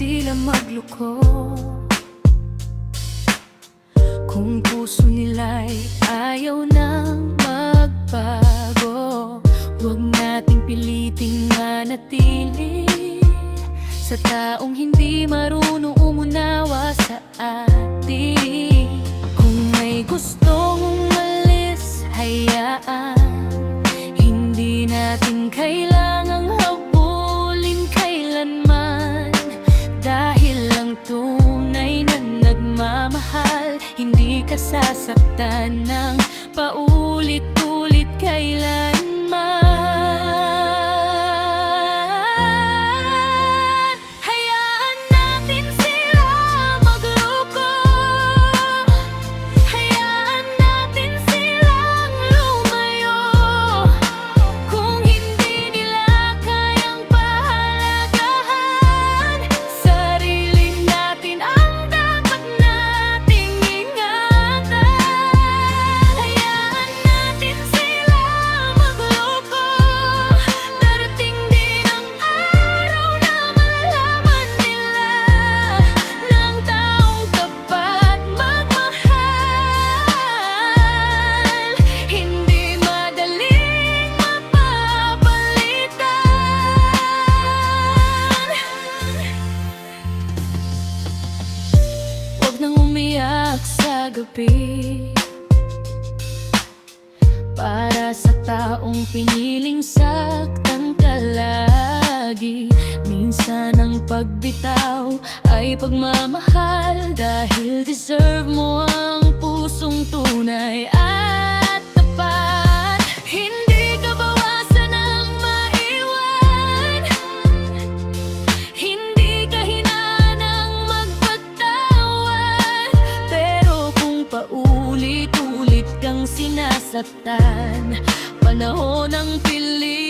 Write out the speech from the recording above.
sila magloko. Kung puso nila'y ayaw nang magbago, huwag nating piliting manatili sa taong hindi marunong umunawa sa atin. Kung may gustong umalis, hayaan. Hindi natin kailangang habulin kailanman, dahil ang tunay na nagmamahal hindi ka sasaktan ng paulit-ulit kailanman. Hayaan natin sila magloko, hayaan natin silang lumayo. Kung hindi nila kayang pahalagahan, sarili natin ang dapat nating ingatan. Hayaan natin sila magloko, darating din ang araw na malalaman nila ng taong tapat magmahal, hindi madaling mapapalitan. Huwag nang umiyak sa gabi para sa taong piniling saktan ka lagi. Minsan ang pagbitaw ay pagmamahal, dahil deserve mo ang pusong tunay at tapat. Hindi ka bawasan ng maiwan, hindi ka hinaan ng magpatawad. Pero kung paulit-ulit kang sinasaktan, panahon ang pili